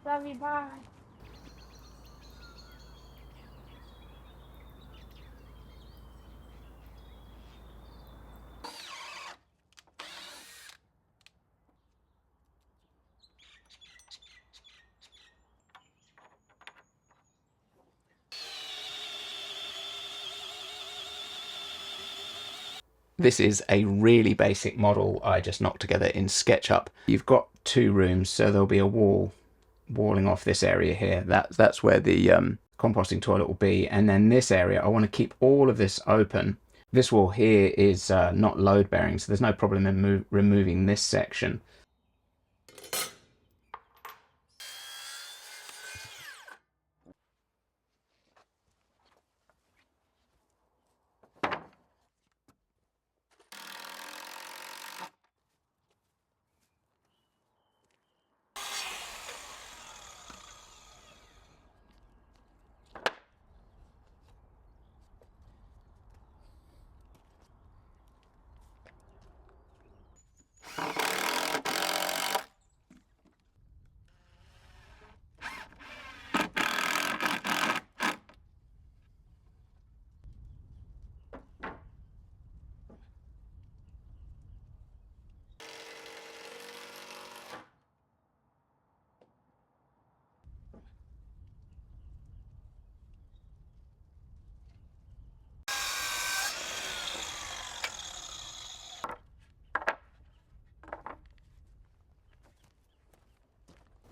Love you, bye. This is a really basic model I just knocked together in SketchUp. You've got two rooms, so there'll be a walling off this area here. That's where the composting toilet will be. And then this area, I want to keep all of this open. This wall here is not load bearing, so there's no problem in removing this section.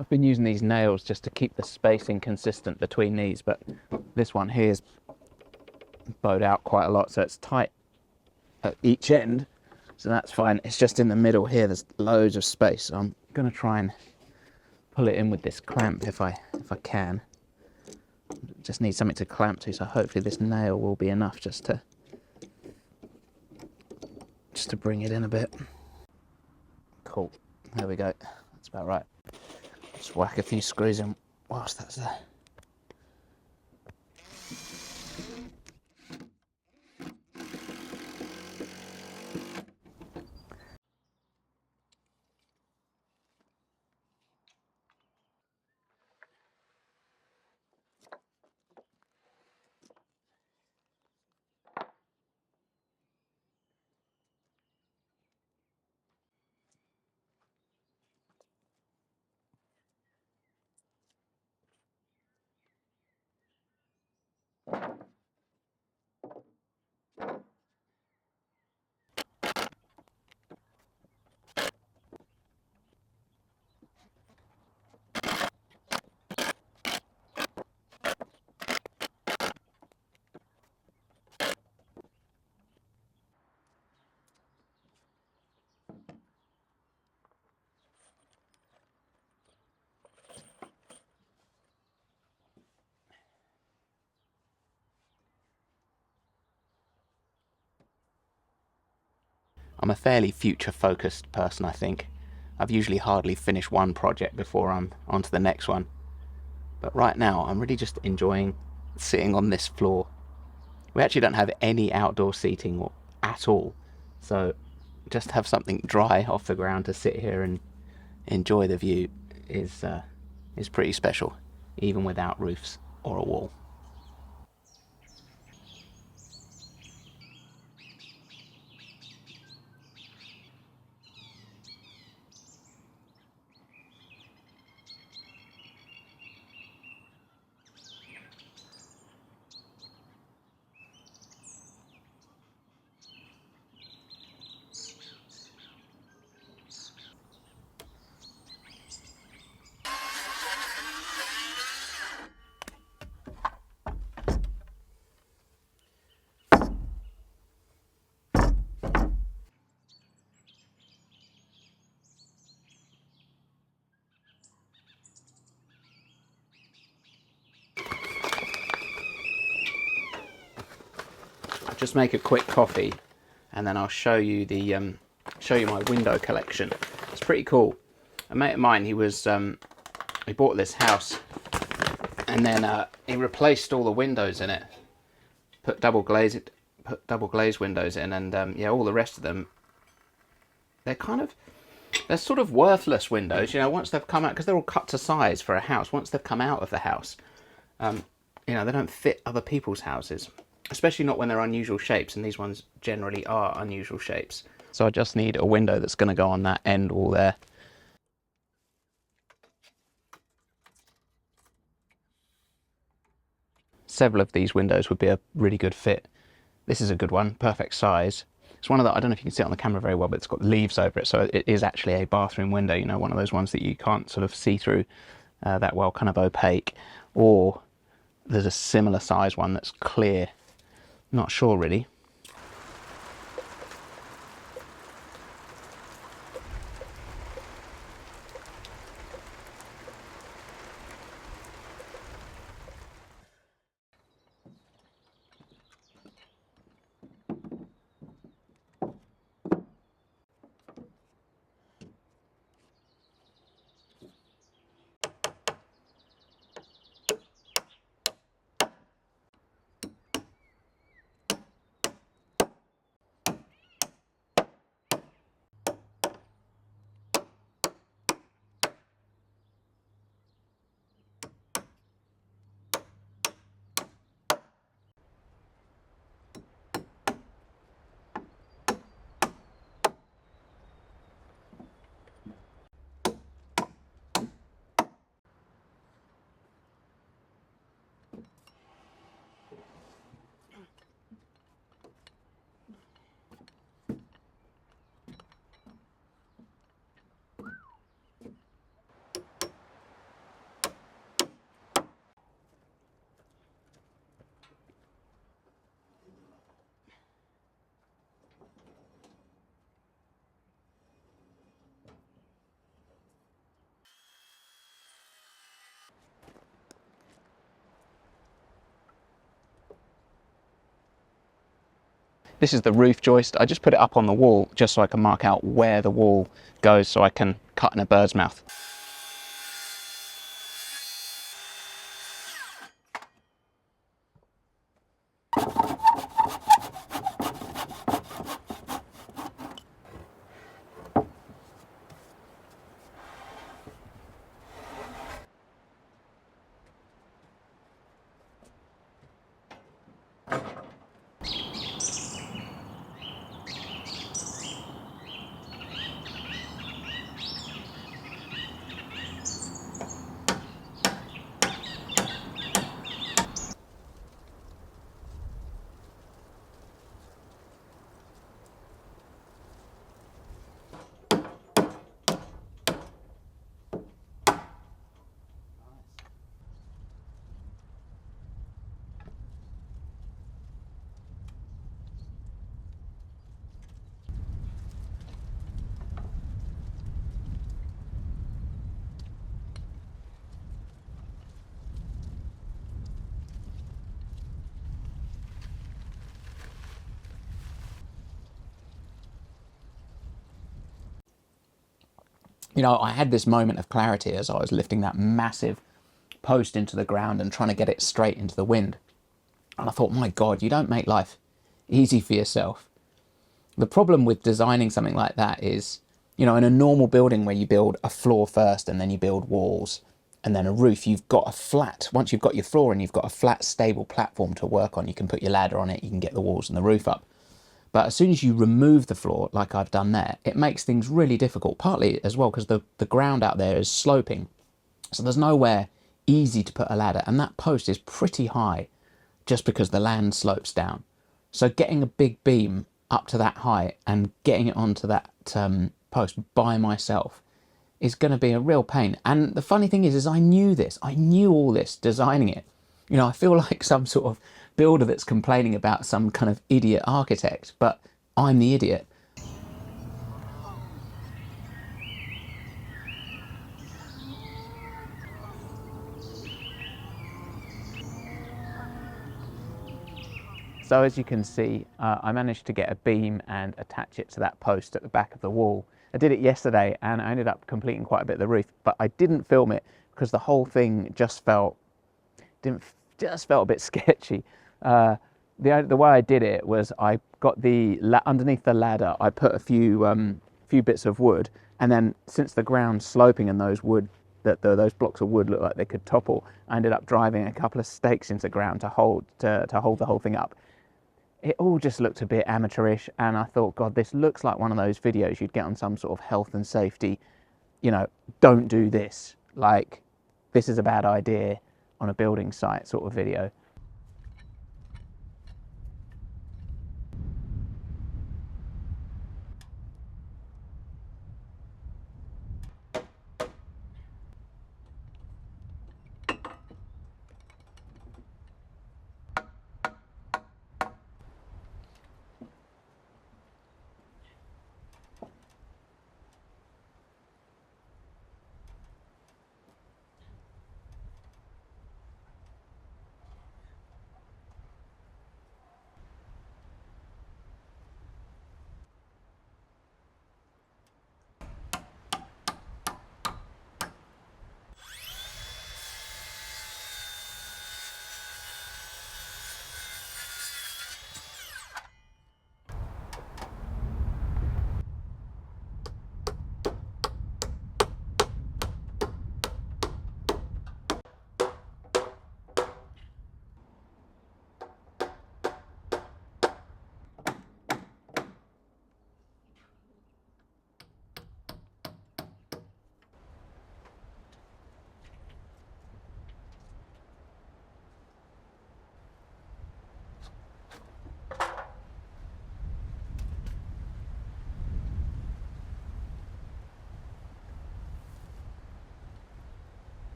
I've been using these nails just to keep the spacing consistent between these, but this one here is bowed out quite a lot, so it's tight at each end, so that's fine. It's just in the middle here, there's loads of space, so I'm going to try and pull it in with this clamp if I can. Just need something to clamp to, so hopefully this nail will be enough just to bring it in a bit. Cool, there we go, that's about right. Just whack a few screws in whilst that's there. I'm a fairly future-focused person, I think. I've usually hardly finished one project before I'm on to the next one. But right now, I'm really just enjoying sitting on this floor. We actually don't have any outdoor seating at all, so just have something dry off the ground to sit here and enjoy the view is pretty special, even without roofs or a wall. Just make a quick coffee, and then I'll show you my window collection. It's pretty cool. A mate of mine, he bought this house, and then he replaced all the windows in it, put double glazed windows in, and yeah, all the rest of them, they're They're sort of worthless windows, you know, once they've come out, because they're all cut to size for a house. Once they've come out of the house, you know, they don't fit other people's houses, especially not when they're unusual shapes, and these ones generally are unusual shapes. So I just need a window that's going to go on that end wall there. Several of these windows would be a really good fit. This is a good one, perfect size. It's one of the, I don't know if you can see it on the camera very well, but it's got leaves over it, so it is actually a bathroom window, you know, one of those ones that you can't sort of see through that well, kind of opaque. Or there's a similar size one that's clear. Not sure really. This is the roof joist. I just put it up on the wall just so I can mark out where the wall goes so I can cut in a bird's mouth. You know, I had this moment of clarity as I was lifting that massive post into the ground and trying to get it straight into the wind. And I thought, my God, you don't make life easy for yourself. The problem with designing something like that is, you know, in a normal building where you build a floor first and then you build walls and then a roof, you've got a flat, once you've got your floor and you've got a flat, stable platform to work on, you can put your ladder on it, you can get the walls and the roof up. But as soon as you remove the floor, like I've done there, it makes things really difficult, partly as well because the ground out there is sloping. So there's nowhere easy to put a ladder, and that post is pretty high just because the land slopes down. So getting a big beam up to that height and getting it onto that post by myself is going to be a real pain. And the funny thing is I knew this. I knew all this designing it. You know, I feel like some sort of builder that's complaining about some kind of idiot architect, but I'm the idiot. So as you can see, I managed to get a beam and attach it to that post at the back of the wall. I did it yesterday and I ended up completing quite a bit of the roof, but I didn't film it because the whole thing just felt a bit sketchy. The way I did it was I got underneath the ladder, I put a few bits of wood And then since the ground's sloping and those blocks of wood look like they could topple, I ended up driving a couple of stakes into the ground to hold the whole thing up. It all just looked a bit amateurish, and I thought, God, this looks like one of those videos you'd get on some sort of health and safety, you know, don't do this, like this is a bad idea on a building site sort of video.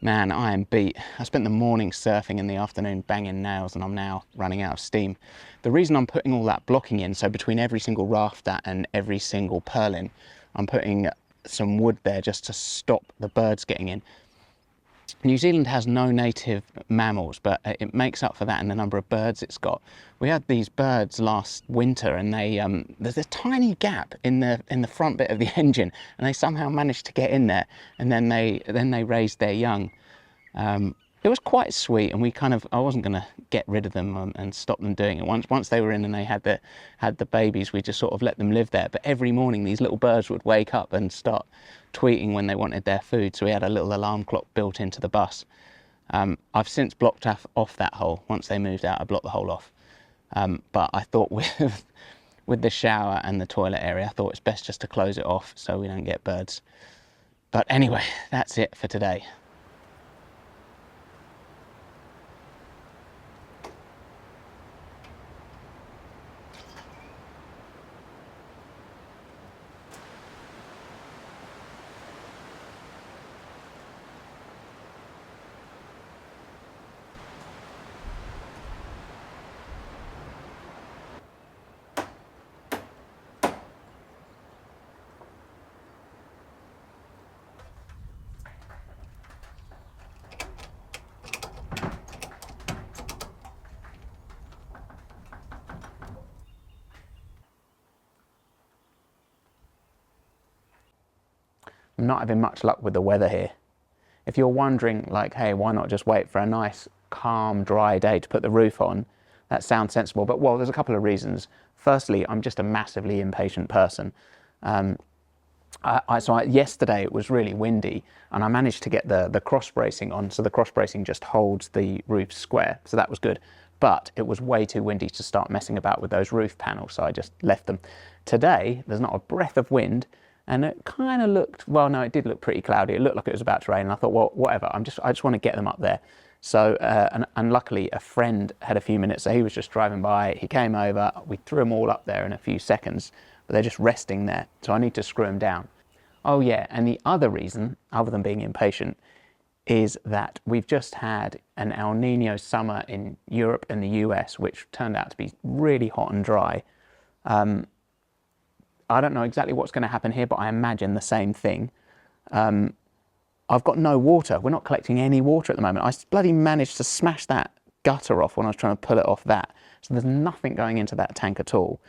Man, I am beat. I spent the morning surfing and the afternoon banging nails, and I'm now running out of steam. The reason I'm putting all that blocking in, so between every single rafter and every single purlin, I'm putting some wood there just to stop the birds getting in. New Zealand has no native mammals, but it makes up for that in the number of birds it's got. We had these birds last winter, and there's a tiny gap in the front bit of the engine, and they somehow managed to get in there, and then they raised their young. It was quite sweet, and I wasn't going to get rid of them and stop them doing it. Once they were in and they had the babies, we just sort of let them live there. But every morning these little birds would wake up and start tweeting when they wanted their food, so we had a little alarm clock built into the bus. I've since blocked off that hole. Once they moved out, I blocked the hole off. But I thought with the shower and the toilet area, I thought it's best just to close it off so we don't get birds. But anyway, that's it for today. I'm not having much luck with the weather here. If you're wondering, like, hey, why not just wait for a nice, calm, dry day to put the roof on? that sounds sensible. But well, there's a couple of reasons. Firstly, I'm just a massively impatient person. Yesterday it was really windy, and I managed to get the cross bracing on, so the cross bracing just holds the roof square, so that was good. But it was way too windy to start messing about with those roof panels, so I just left them. Today there's not a breath of wind, and it kind of looked, well, no, it did look pretty cloudy. It looked like it was about to rain, and I thought, well, whatever, I just want to get them up there. So and luckily a friend had a few minutes, so he was just driving by, he came over, we threw them all up there in a few seconds, but they're just resting there, so I need to screw them down. Oh yeah, and the other reason, other than being impatient, is that we've just had an El Nino summer in Europe and the US, which turned out to be really hot and dry. I don't know exactly what's going to happen here, but I imagine the same thing. I've got no water. We're not collecting any water at the moment. I bloody managed to smash that gutter off when I was trying to pull it off that. So there's nothing going into that tank at all.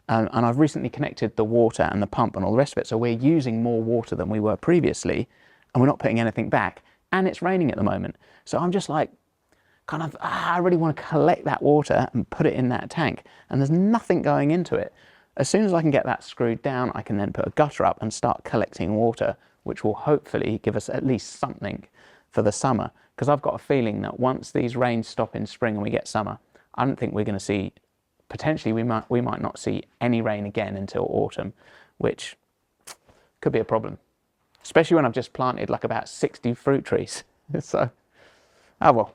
And I've recently connected the water and the pump and all the rest of it. So we're using more water than we were previously, and we're not putting anything back. And it's raining at the moment. So I'm just like, I really want to collect that water and put it in that tank. And there's nothing going into it. As soon as I can get that screwed down, I can then put a gutter up and start collecting water, which will hopefully give us at least something for the summer. Because I've got a feeling that once these rains stop in spring and we get summer, I don't think we're going to see, potentially we might not see any rain again until autumn, which could be a problem. Especially when I've just planted like about 60 fruit trees. So, oh well.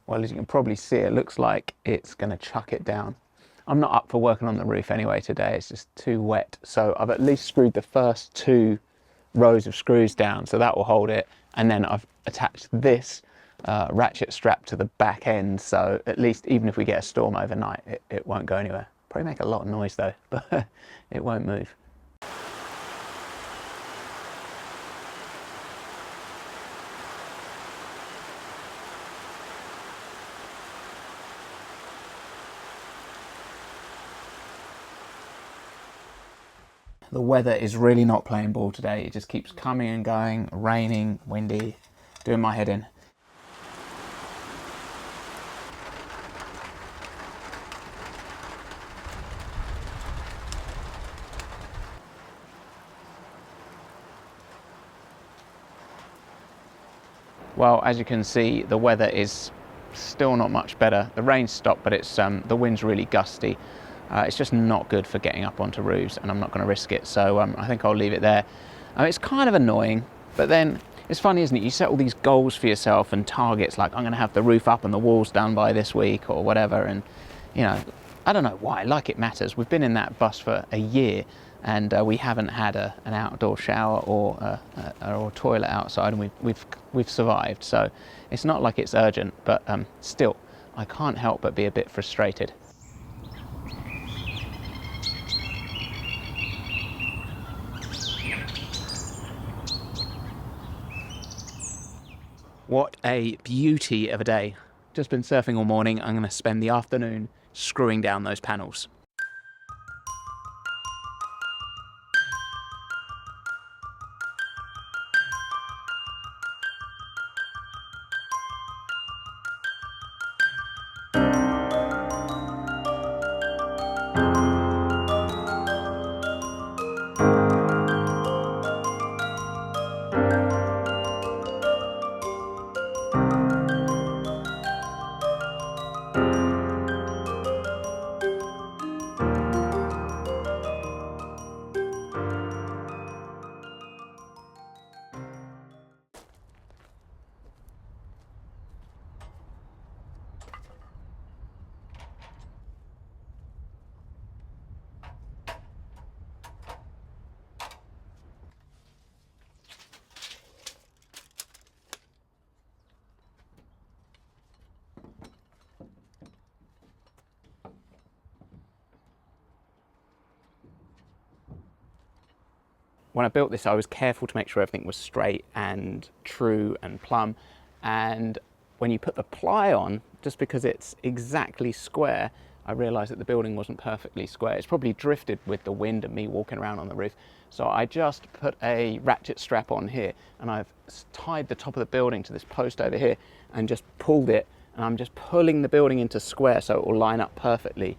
Well, as you can probably see, it looks like it's going to chuck it down. I'm not up for working on the roof anyway today, it's just too wet. So I've at least screwed the first 2 rows of screws down, so that will hold it. And then I've attached this ratchet strap to the back end, so at least even if we get a storm overnight, it won't go anywhere. Probably make a lot of noise though, but it won't move. The weather is really not playing ball today. It just keeps coming and going, raining, windy, doing my head in. Well, as you can see, the weather is still not much better. The rain stopped, but it's the wind's really gusty. It's just not good for getting up onto roofs, and I'm not going to risk it, so I think I'll leave it there. It's kind of annoying, but then it's funny, isn't it? You set all these goals for yourself and targets, like I'm going to have the roof up and the walls done by this week or whatever, and you know, I don't know why, like it matters. We've been in that bus for a year, and we haven't had an outdoor shower or a toilet outside, and we've survived. So it's not like it's urgent, but still, I can't help but be a bit frustrated. What a beauty of a day. Just been surfing all morning. I'm going to spend the afternoon screwing down those panels. when I built this, I was careful to make sure everything was straight and true and plumb. And when you put the ply on, just because it's exactly square, I realised that the building wasn't perfectly square. It's probably drifted with the wind and me walking around on the roof. So I just put a ratchet strap on here, and I've tied the top of the building to this post over here and just pulled it, and I'm just pulling the building into square so it will line up perfectly.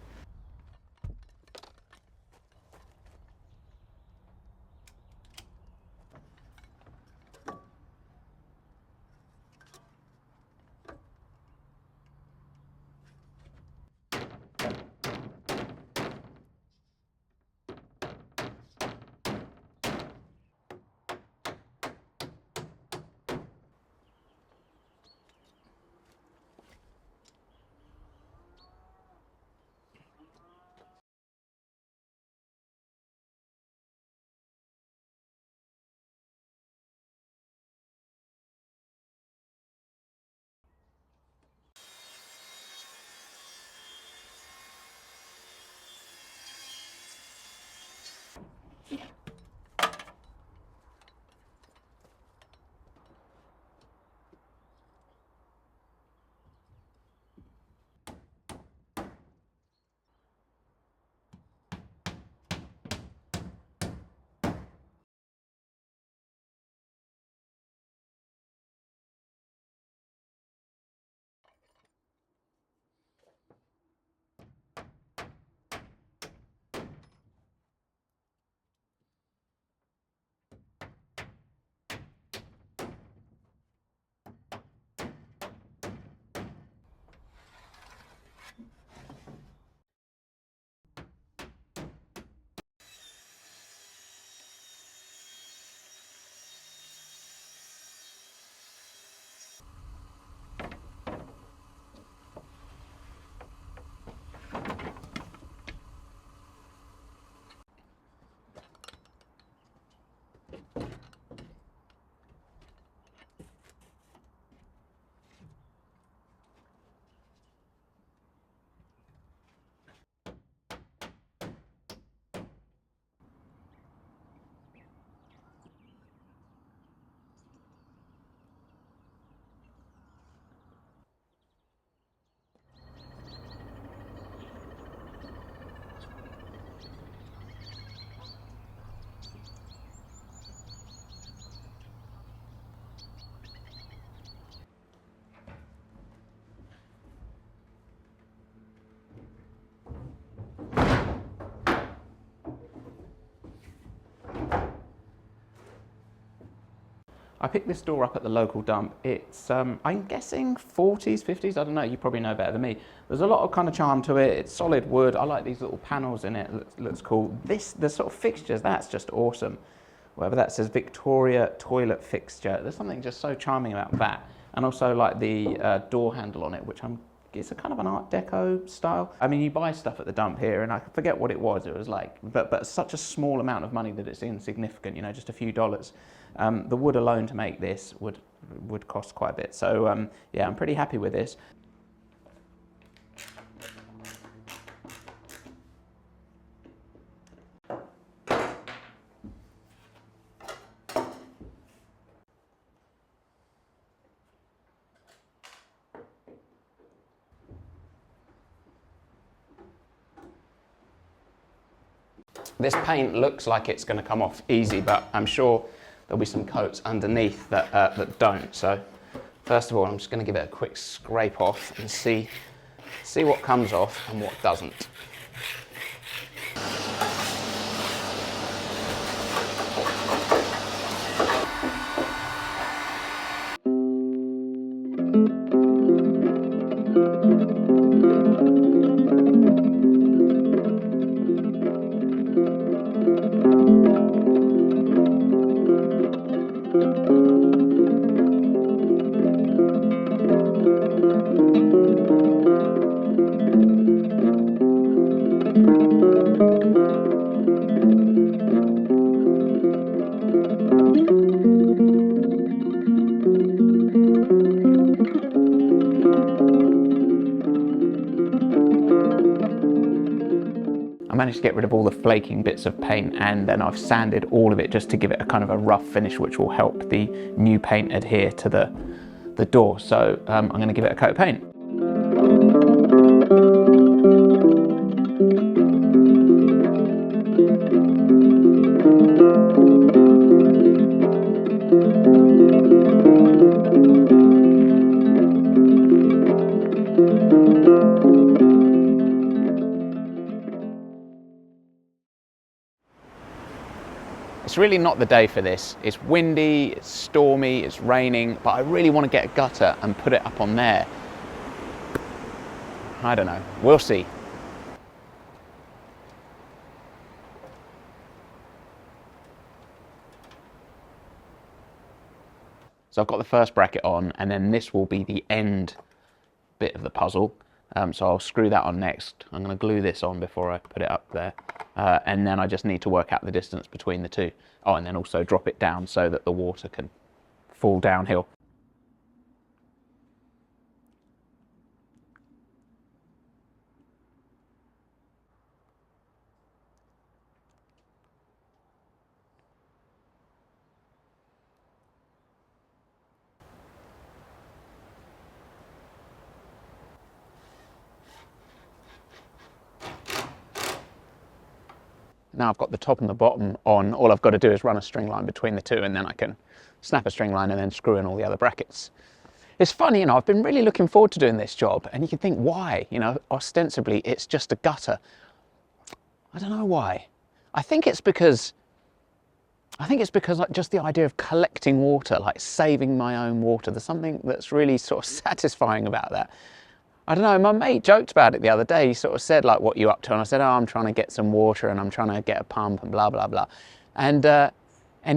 I picked this door up at the local dump. It's, I'm guessing 40s, 50s, I don't know, you probably know better than me. There's a lot of kind of charm to it. It's solid wood. I like these little panels in it. Looks cool. The sort of fixtures, that's just awesome. Whatever that says, Victoria toilet fixture. There's something just so charming about that. And also like the door handle on it, which it's a kind of an Art Deco style. I mean, you buy stuff at the dump here, and I forget what it was. It was like, but such a small amount of money that it's insignificant, you know, just a few dollars. The wood alone to make this would cost quite a bit. So yeah, I'm pretty happy with this. This paint looks like it's going to come off easy, but I'm sure there'll be some coats underneath that don't. So first of all, I'm just going to give it a quick scrape off and see what comes off and what doesn't. managed to get rid of all the flaking bits of paint, and then I've sanded all of it just to give it a kind of a rough finish, which will help the new paint adhere to the door. So I'm going to give it a coat of paint. It's really not the day for this. It's windy, it's stormy, it's raining, but I really want to get a gutter and put it up on there. I don't know, we'll see. So I've got the first bracket on, and then this will be the end bit of the puzzle. So I'll screw that on next. I'm going to glue this on before I put it up there. And then I just need to work out the distance between the two. Oh, and then also drop it down so that the water can fall downhill. Now I've got the top and the bottom on, all I've got to do is run a string line between the two, and then I can snap a string line and then screw in all the other brackets. It's funny, you know, I've been really looking forward to doing this job, and you can think, why? You know, ostensibly it's just a gutter. I don't know why. I think it's because like just the idea of collecting water, like saving my own water. There's something that's really sort of satisfying about that. I don't know, my mate joked about it the other day. He sort of said, like, what are you up to? And I said, oh, I'm trying to get some water and I'm trying to get a pump and blah, blah, blah. And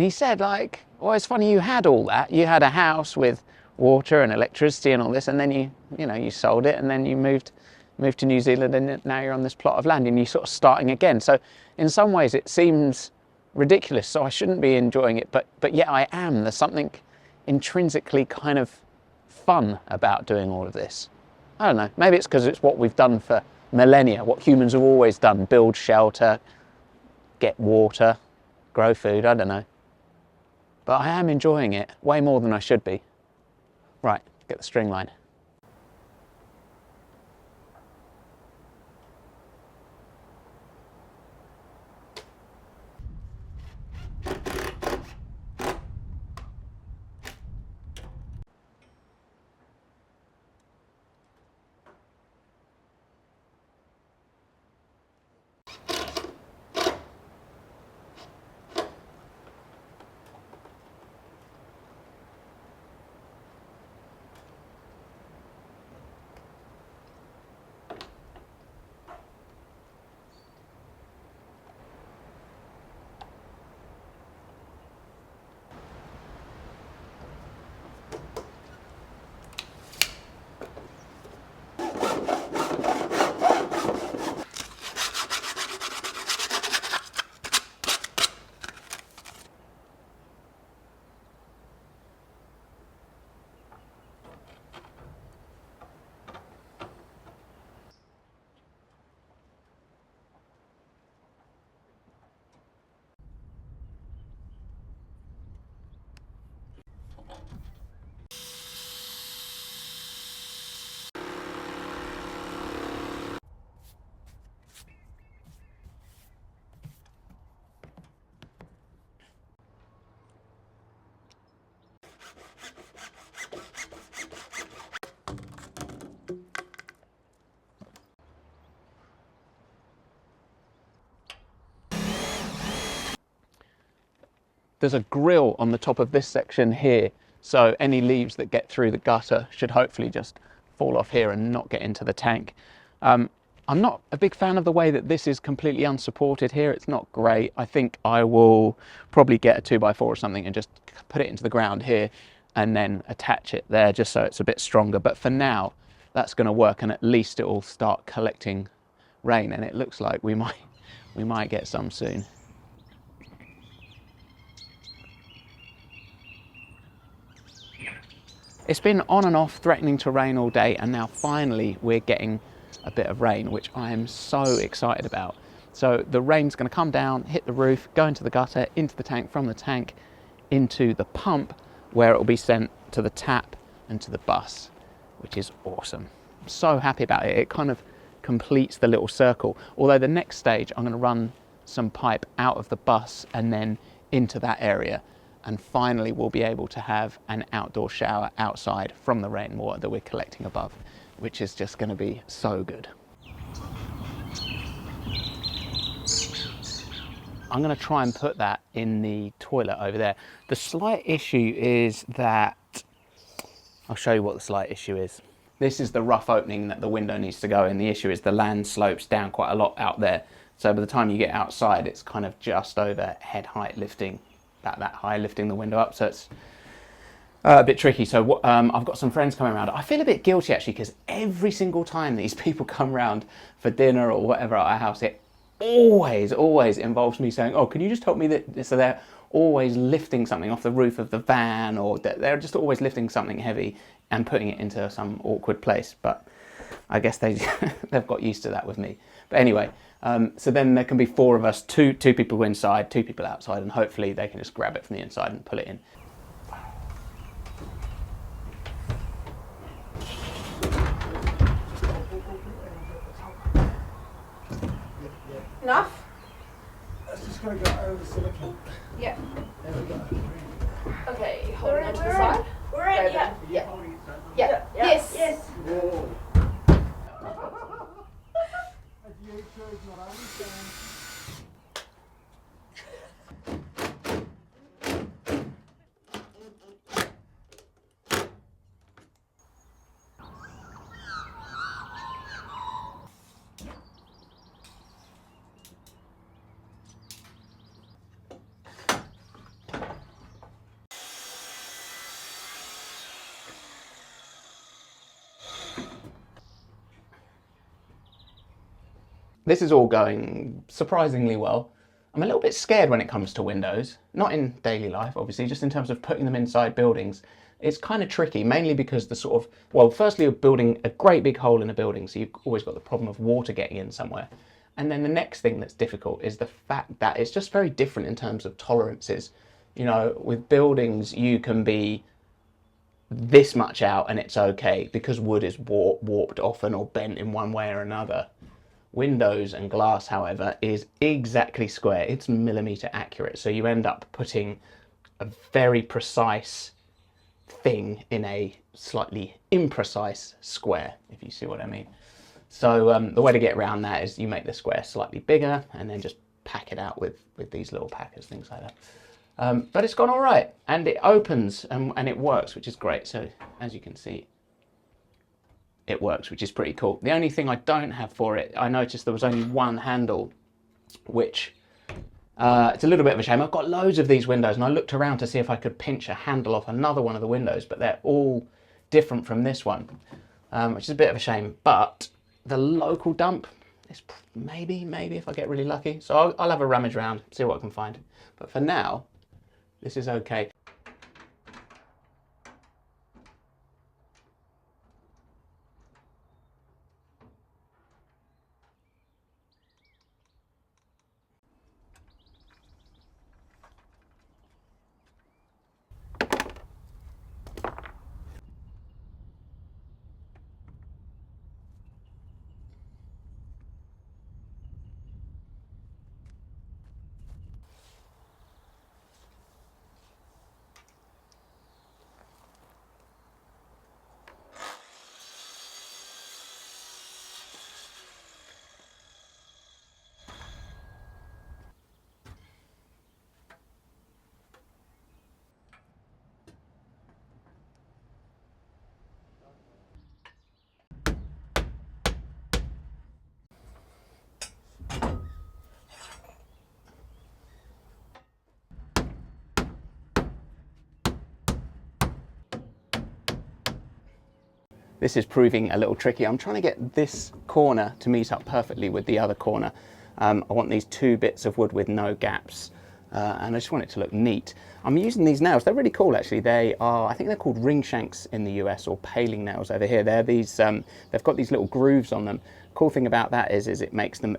he said, like, well, it's funny you had all that. You had a house with water and electricity and all this, and then you sold it, and then you moved to New Zealand, and now you're on this plot of land and you're sort of starting again. So in some ways it seems ridiculous, so I shouldn't be enjoying it, but yet I am. There's something intrinsically kind of fun about doing all of this. I don't know, maybe it's because it's what we've done for millennia, what humans have always done: build shelter, get water, grow food, I don't know. But I am enjoying it way more than I should be. Right, get the string line. There's a grill on the top of this section here, so any leaves that get through the gutter should hopefully just fall off here and not get into the tank. I'm not a big fan of the way that this is completely unsupported here. It's not great. I think I will probably get a 2x4 or something and just put it into the ground here and then attach it there just so it's a bit stronger. But for now, that's going to work, and at least it will start collecting rain, and it looks like we might get some soon. It's been on and off, threatening to rain all day, and now finally we're getting a bit of rain, which I am so excited about. So the rain's going to come down, hit the roof, go into the gutter, into the tank, from the tank into the pump, where it will be sent to the tap and to the bus, which is awesome. I'm so happy about it. It kind of completes the little circle. Although the next stage, I'm going to run some pipe out of the bus and then into that area. And finally, we'll be able to have an outdoor shower outside from the rainwater that we're collecting above, which is just going to be so good. I'm going to try and put that in the toilet over there. The slight issue is that, I'll show you what the slight issue is. This is the rough opening that the window needs to go in. The issue is the land slopes down quite a lot out there. So by the time you get outside, it's kind of just over head height lifting, about that high, lifting the window up. So it's a bit tricky. So I've got some friends coming around. I feel a bit guilty actually, because every single time these people come around for dinner or whatever at our house, it always involves me saying, oh, can you just help me? So they're always lifting something off the roof of the van, or they're just always lifting something heavy and putting it into some awkward place. But I guess they've got used to that with me. But anyway, so then there can be 4 of us, two people inside, 2 people outside, and hopefully they can just grab it from the inside and pull it in. Enough? Let's just go over the silicone. Yeah. There we go. Okay, hold it to the side. We're in, yeah. Yeah. Yes. Yes. Whoa. This is all going surprisingly well. I'm a little bit scared when it comes to windows, not in daily life, obviously, just in terms of putting them inside buildings. It's kind of tricky, mainly because the sort of, well, firstly, you're building a great big hole in a building, so you've always got the problem of water getting in somewhere. And then the next thing that's difficult is the fact that it's just very different in terms of tolerances. You know, with buildings, you can be this much out and it's okay because wood is warped often or bent in one way or another. Windows and glass, however, is exactly square. It's millimeter accurate. So you end up putting a very precise thing in a slightly imprecise square, if you see what I mean. So the way to get around that is you make the square slightly bigger and then just pack it out with these little packers, things like that. But it's gone all right, and it opens and it works, which is great. So as you can see, it works, which is pretty cool. The only thing I don't have for it, I noticed there was only one handle, which it's a little bit of a shame. I've got loads of these windows and I looked around to see if I could pinch a handle off another one of the windows, but they're all different from this one, which is a bit of a shame. But the local dump is maybe if I get really lucky. So I'll have a rummage around, see what I can find. But for now, this is okay. This is proving a little tricky. I'm trying to get this corner to meet up perfectly with the other corner. I want these 2 bits of wood with no gaps, and I just want it to look neat. I'm using these nails. They're really cool, actually. They are, I think they're called ring shanks in the US, or paling nails over here. They're these, they've got these little grooves on them. Cool thing about that is it makes them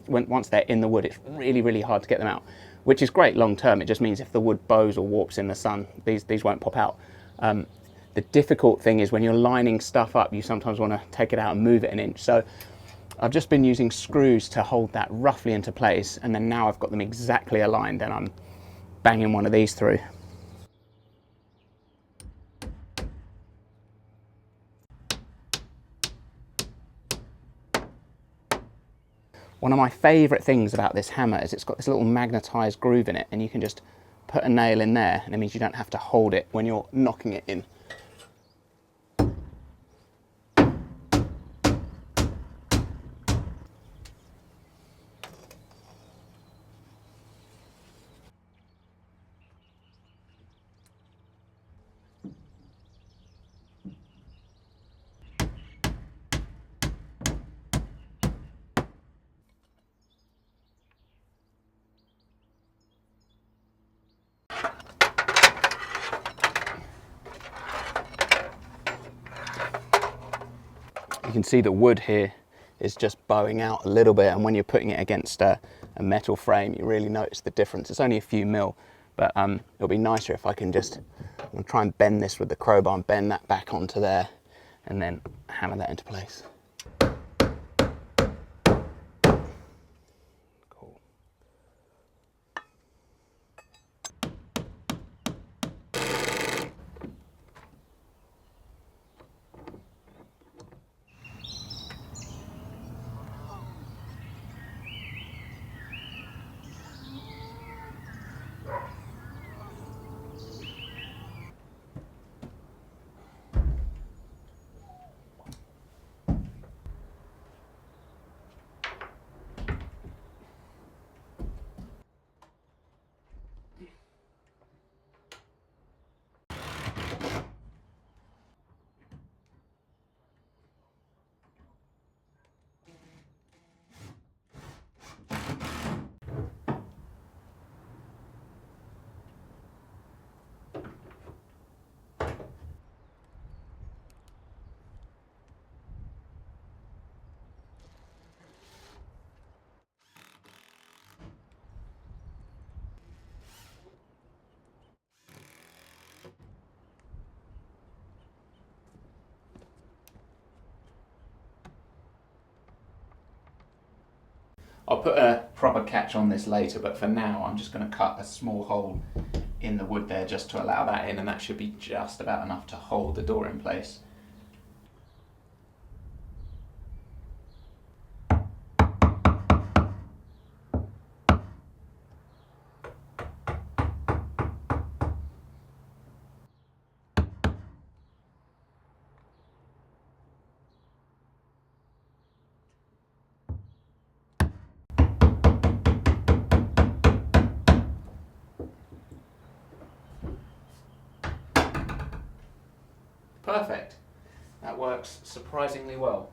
once they're in the wood, it's really, really hard to get them out, which is great long term. It just means if the wood bows or warps in the sun, these won't pop out. The difficult thing is when you're lining stuff up, you sometimes want to take it out and move it an inch. So I've just been using screws to hold that roughly into place, and then now I've got them exactly aligned, and I'm banging one of these through. One of my favourite things about this hammer is it's got this little magnetised groove in it, and you can just put a nail in there, and it means you don't have to hold it when you're knocking it in. You can see the wood here is just bowing out a little bit, and when you're putting it against a metal frame, you really notice the difference. It's only a few mil, but it'll be nicer if I can just try and bend this with the crowbar and bend that back onto there, and then hammer that into place. Cool. I'll put a proper catch on this later, but for now I'm just going to cut a small hole in the wood there just to allow that in, and that should be just about enough to hold the door in place. Perfect. That works surprisingly well.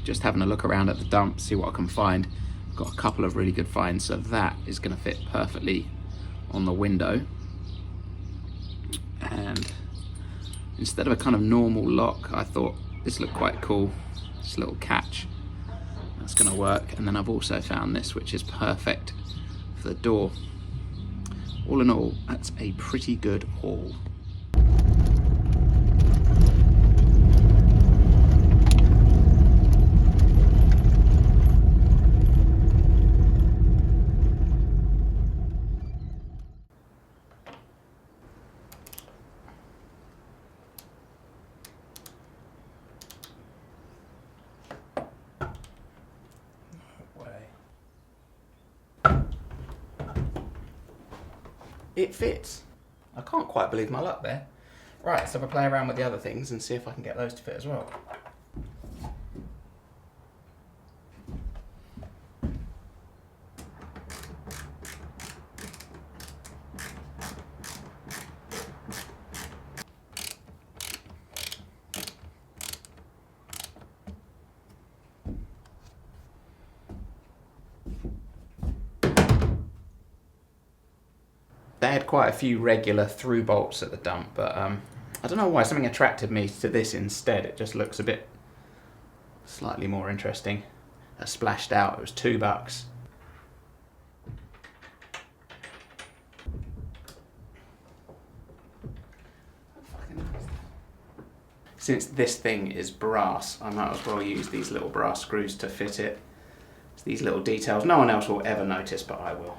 just having a look around at the dump, see what I can find. I've got a couple of really good finds, so that is going to fit perfectly on the window. And instead of a kind of normal lock, I thought this looked quite cool, this little catch. That's going to work. And then I've also found this, which is perfect for the door. All in all, that's a pretty good haul. It fits. I can't quite believe my luck there. Right, so if I play around with the other things and see if I can get those to fit as well. They had quite a few regular through bolts at the dump, but I don't know why, something attracted me to this instead. It just looks a bit slightly more interesting. I splashed out, it was $2. Since this thing is brass, I might as well use these little brass screws to fit it. It's these little details no one else will ever notice, but I will.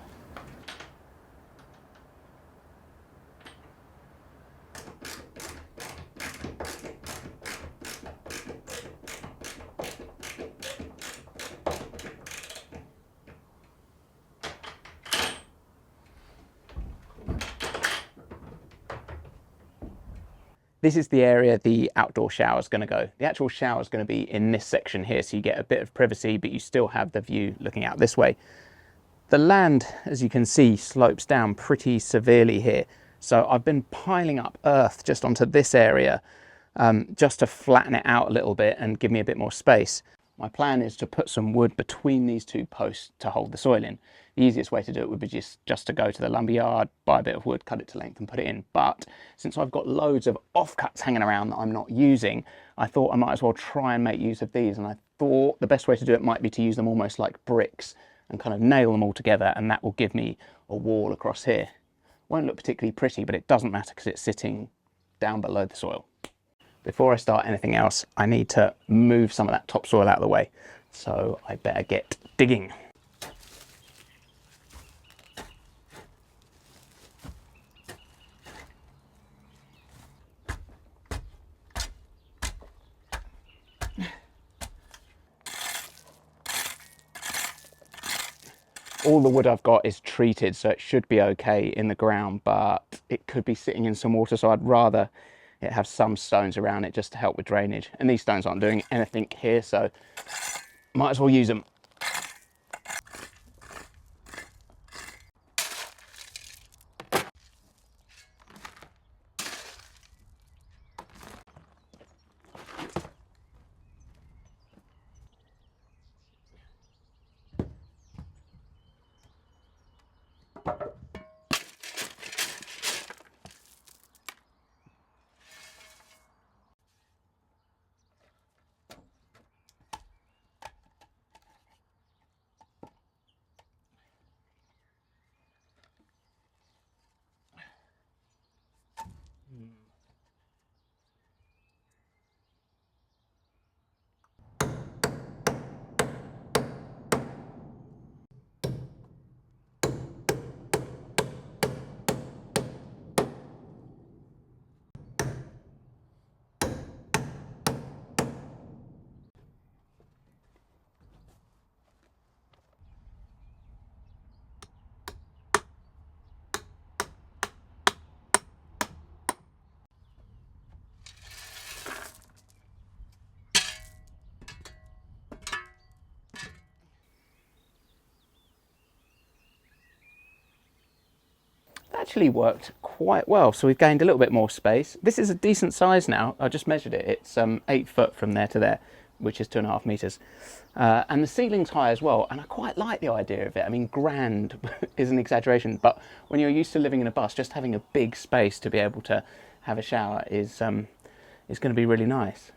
This is the area the outdoor shower is going to go. The actual shower is going to be in this section here, so you get a bit of privacy, but you still have the view looking out this way. The land, as you can see, slopes down pretty severely here. So I've been piling up earth just onto this area, just to flatten it out a little bit and give me a bit more space. My plan is to put some wood between these two posts to hold the soil in. The easiest way to do it would be just to go to the lumber yard, buy a bit of wood, cut it to length and put it in. But since I've got loads of offcuts hanging around that I'm not using, I thought I might as well try and make use of these. And I thought the best way to do it might be to use them almost like bricks and kind of nail them all together, and that will give me a wall across here. Won't look particularly pretty, but it doesn't matter because it's sitting down below the soil. Before I start anything else, I need to move some of that topsoil out of the way. So I better get digging. All the wood I've got is treated, so it should be okay in the ground, but it could be sitting in some water, so I'd rather it have some stones around it just to help with drainage. And these stones aren't doing anything here, so might as well use them. Actually worked quite well, so we've gained a little bit more space. This is a decent size now. I just measured it. It's 8 foot from there to there, which is 2.5 meters. And the ceiling's high as well, and I quite like the idea of it. I mean, grand is an exaggeration, but when you're used to living in a bus, just having a big space to be able to have a shower is going to be really nice.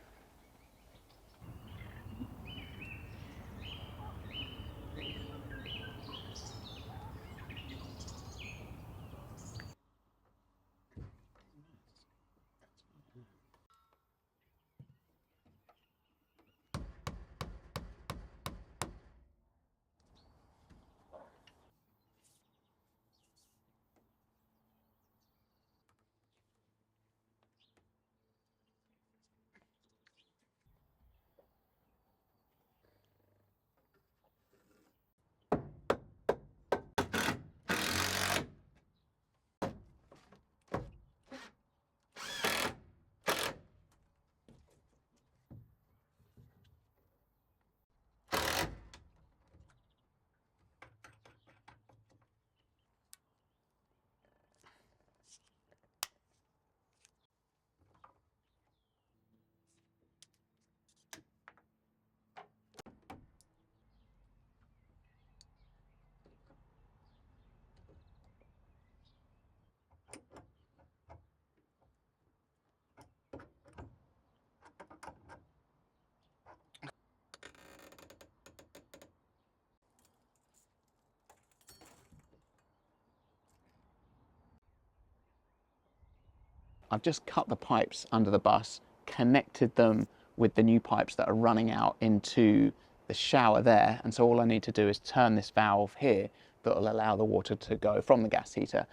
I've just cut the pipes under the bus, connected them with the new pipes that are running out into the shower there, and so all I need to do is turn this valve here that will allow the water to go from the gas heater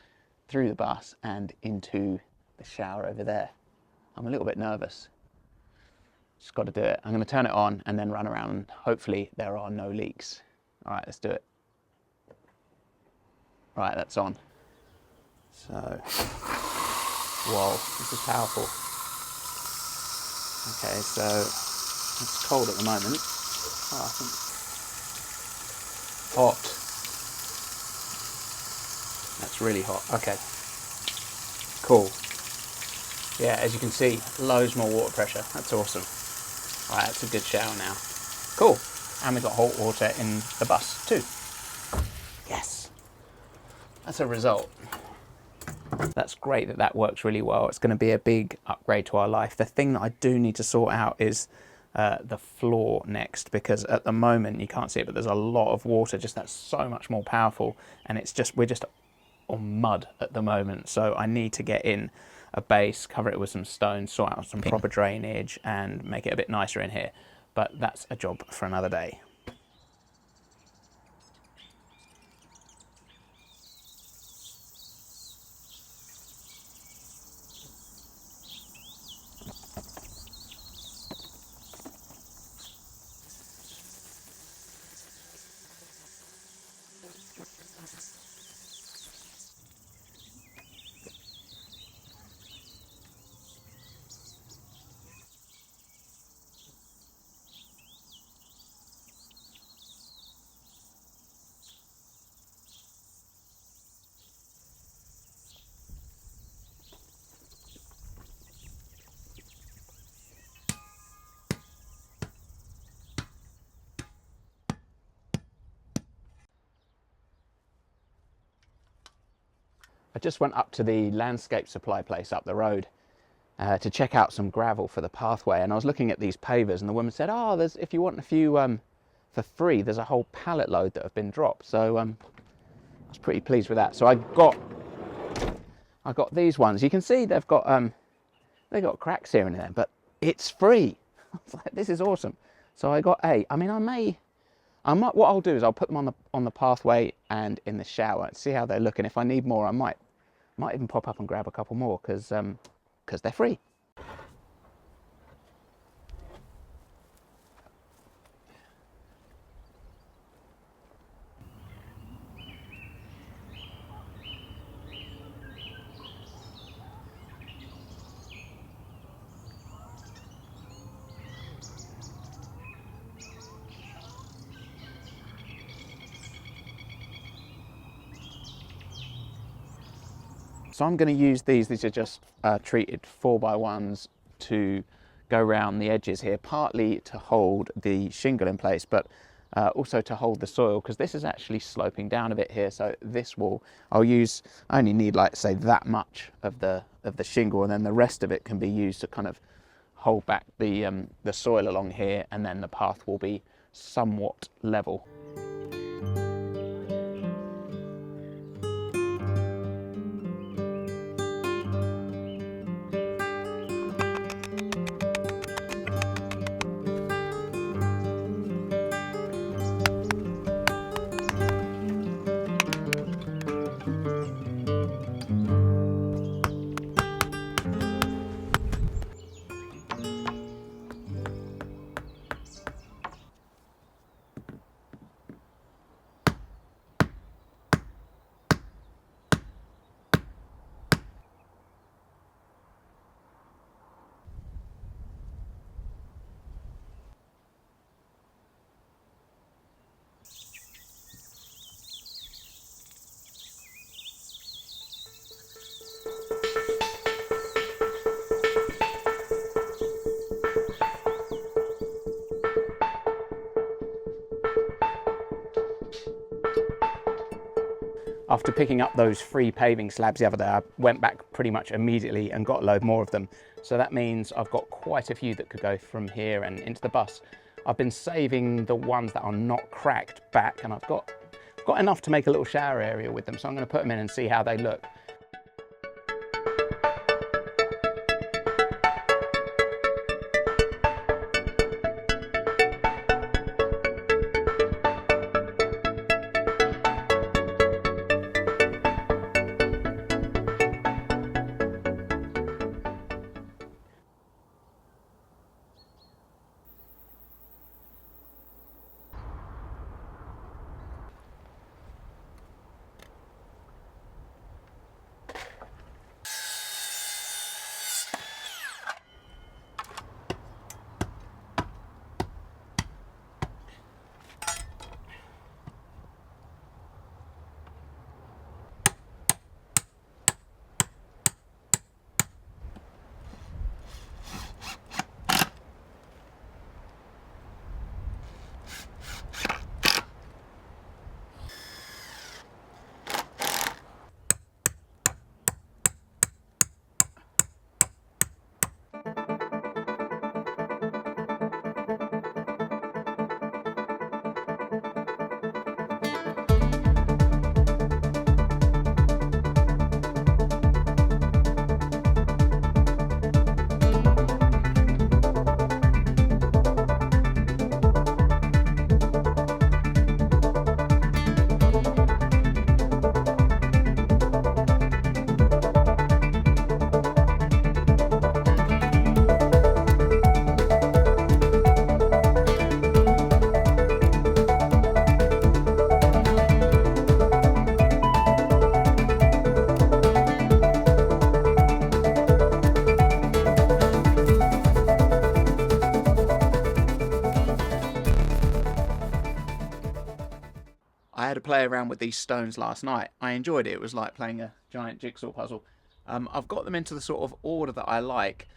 through the bus and into the shower over there. I'm a little bit nervous. Just got to do it. I'm going to turn it on and then run around, and hopefully there are no leaks. All right, let's do it. Right, that's on. So, whoa, this is powerful. Okay, so it's cold at the moment. Oh, I think hot. That's really hot. Okay, cool. Yeah, as you can see, loads more water pressure. That's awesome. Right, that's a good shower now. Cool. And we've got hot water in the bus too. Yes. That's a result. That's great that that works really well. It's going to be a big upgrade to our life. The thing that I do need to sort out is the floor next, because at the moment you can't see it, but there's a lot of water. Just that's so much more powerful, and it's just we're just on mud at the moment. So I need to get in a base, cover it with some stone, sort out some proper drainage, and make it a bit nicer in here. But that's a job for another day. I just went up to the landscape supply place up the road to check out some gravel for the pathway, and I was looking at these pavers, and the woman said, oh, there's, if you want a few for free, there's a whole pallet load that have been dropped. So I was pretty pleased with that. So I got these ones. You can see they've got cracks here and there, but it's free. I was like, this is awesome. So I got 8. I mean, I might, what I'll do is I'll put them on the pathway and in the shower and see how they look, and if I need more, I might even pop up and grab a couple more, because they're free. So I'm going to use these are just treated 4x1s to go around the edges here, partly to hold the shingle in place, but also to hold the soil, because this is actually sloping down a bit here. So this wall, I only need, like, say, that much of the shingle, and then the rest of it can be used to kind of hold back the soil along here, and then the path will be somewhat level. After picking up those free paving slabs the other day, I went back pretty much immediately and got a load more of them. So that means I've got quite a few that could go from here and into the bus. I've been saving the ones that are not cracked back, and I've got enough to make a little shower area with them. So I'm going to put them in and see how they look. I had to play around with these stones last night. I enjoyed it. It was like playing a giant jigsaw puzzle. I've got them into the sort of order that I like.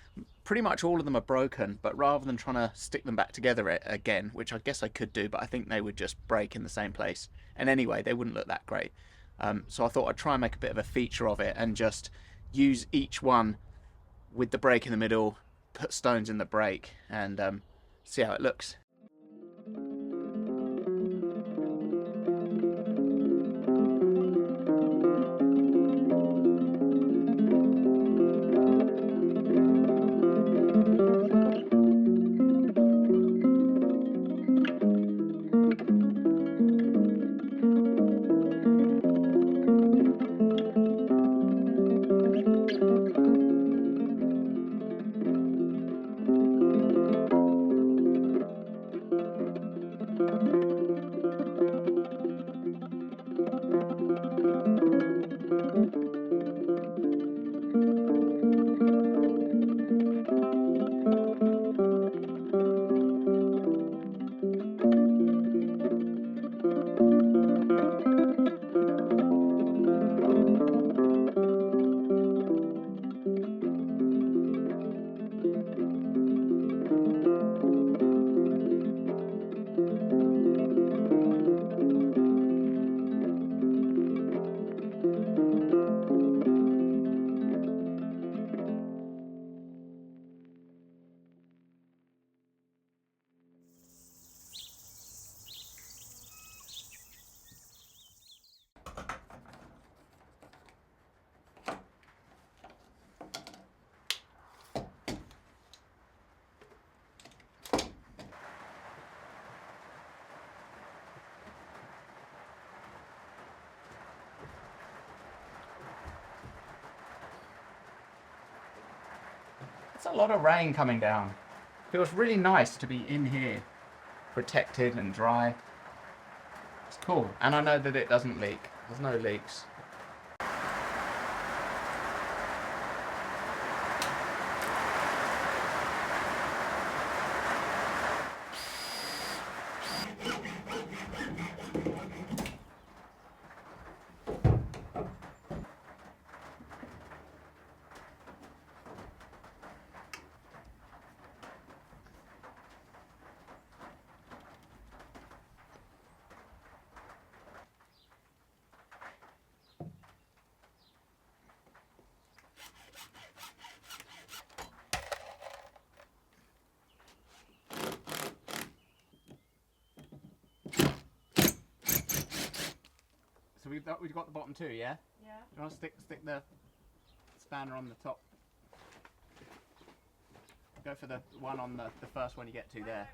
Pretty much all of them are broken, but rather than trying to stick them back together again, which I guess I could do, but I think they would just break in the same place. And anyway, they wouldn't look that great. So I thought I'd try and make a bit of a feature of it and just use each one with the break in the middle, put stones in the break, and see how it looks. That's a lot of rain coming down. Feels really nice to be in here, protected and dry. It's cool. And I know that it doesn't leak. There's no leaks. So we've got the bottom two, yeah? Yeah. You want to stick the spanner on the top? Go for the one on the first one you get to there.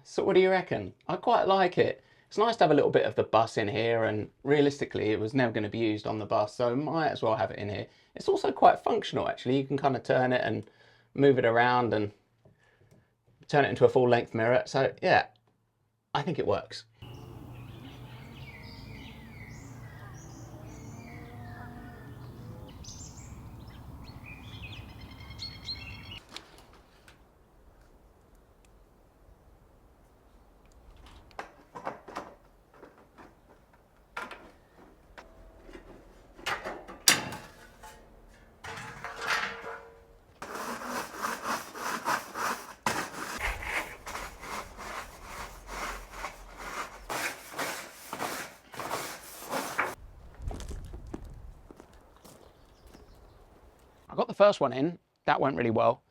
So what do you reckon? I quite like it. It's nice to have a little bit of the bus in here, and realistically it was never going to be used on the bus, so might as well have it in here. It's also quite functional actually. You can kind of turn it and move it around and turn it into a full length mirror. So yeah, I think it works. I got the first one in, that went really well.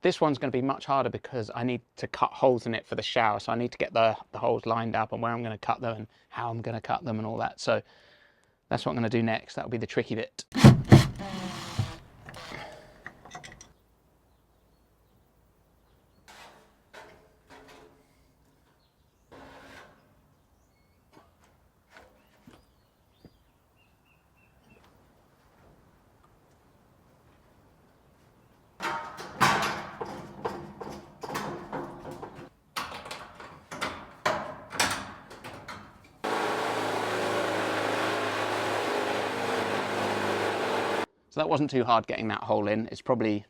This one's going to be much harder because I need to cut holes in it for the shower, so I need to get the holes lined up and where I'm going to cut them and how I'm going to cut them and all that. So that's what I'm going to do next. That'll be the tricky bit. So that wasn't too hard getting that hole in. It's probably,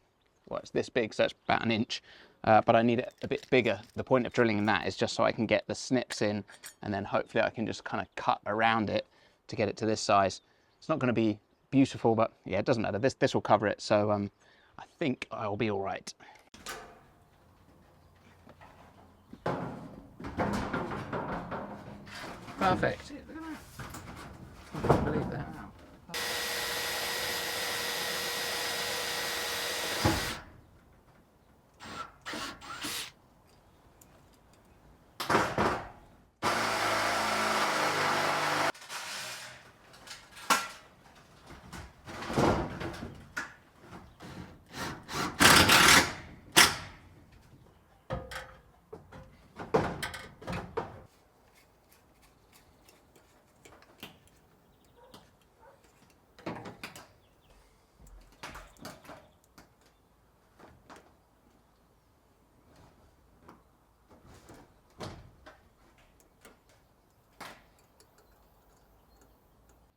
well, it's this big, so it's about an inch, but I need it a bit bigger. The point of drilling in that is just so I can get the snips in, and then hopefully I can just kind of cut around it to get it to this size. It's not going to be beautiful, but yeah, it doesn't matter. This will cover it, so I think I'll be all right. Perfect. Look at that. I can't believe that.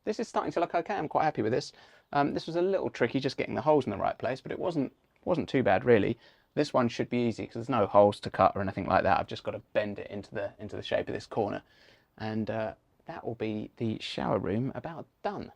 This is starting to look okay. I'm quite happy with this. This was a little tricky just getting the holes in the right place, but it wasn't too bad really. This one should be easy because there's no holes to cut or anything like that. I've just got to bend it into the shape of this corner, and that will be the shower room about done.